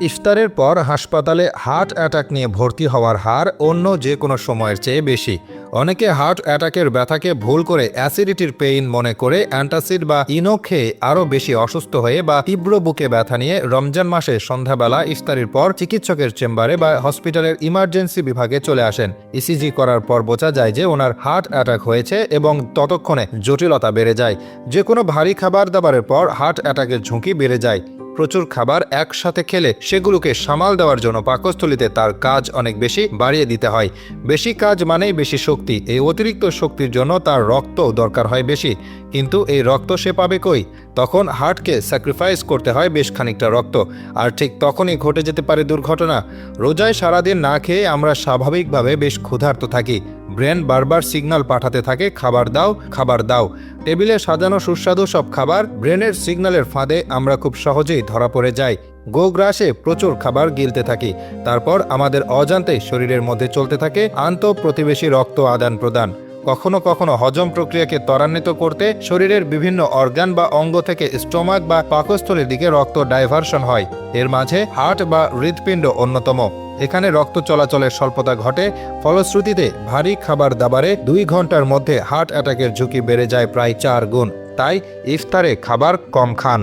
ইফতারের পর হাসপাতালে হার্ট অ্যাটাক নিয়ে ভর্তি হওয়ার হার অন্য যে কোনো সময়ের চেয়ে বেশি। অনেকে হার্ট অ্যাটাকের ব্যথাকে ভুল করে অ্যাসিডিটির পেইন মনে করে অ্যান্টাসিড বা ইনো খেয়ে আরও বেশি অসুস্থ হয়ে বা তীব্র বুকে ব্যথা নিয়ে রমজান মাসে সন্ধ্যাবেলা ইফতারির পর চিকিৎসকের চেম্বারে বা হসপিটালের ইমার্জেন্সি বিভাগে চলে আসেন। ইসিজি করার পর বোঝা যায় যে ওনার হার্ট অ্যাটাক হয়েছে এবং ততক্ষণে জটিলতা বেড়ে যায়। যে কোনো ভারী খাবার দাবারের পর হার্ট অ্যাটাকের ঝুঁকি বেড়ে যায়। প্রচুর খাবার একসাথে খেলে সেগুলোকে সামাল দেওয়ার জন্য পাকস্থলীতে তার কাজ অনেক বেশি বাড়িয়ে দিতে হয়। বেশি কাজ মানেই বেশি শক্তি। এই অতিরিক্ত শক্তির জন্য তার রক্ত দরকার হয় বেশি, কিন্তু এই রক্ত সে পাবে কই? তখন হার্টকে স্যাক্রিফাইস করতে হয় বেশ খানিকটা রক্ত। আর ঠিক তখনই ঘটে যেতে পারে দুর্ঘটনা। রোজায় সারাদিন না খেয়ে আমরা স্বাভাবিকভাবে বেশ ক্ষুধার্ত থাকি। ব্রেন বারবার সিগন্যাল পাঠাতে থাকে, খাবার দাও, খাবার দাও। টেবিলে সাজানো সুস্বাদু সব খাবার ব্রেনের সিগন্যালের ফাঁদে আমরা খুব সহজেই ধরা পড়ে যাই। গোগ্রাসে প্রচুর খাবার গিলতে থাকি। তারপর আমাদের অজান্তেই শরীরের মধ্যে চলতে থাকে আন্তঃপ্রতিবেশী রক্ত আদান প্রদান। কখনো কখনো হজম প্রক্রিয়াকে ত্বরান্বিত করতে শরীরের বিভিন্ন অর্গান বা অঙ্গ থেকে স্টোমাক বা পাকস্থলীর দিকে রক্ত ডাইভারশন হয়। এর মাঝে হার্ট বা হৃৎপিণ্ড অন্যতম। এখানে রক্ত চলাচলের স্বল্পতা ঘটে। ফলশ্রুতিতে ভারী খাবার দাবারে 2 ঘন্টার মধ্যে হার্ট অ্যাটাকের ঝুঁকি বেড়ে যায় প্রায় 4 গুণ। তাই ইফতারে খাবার কম খান।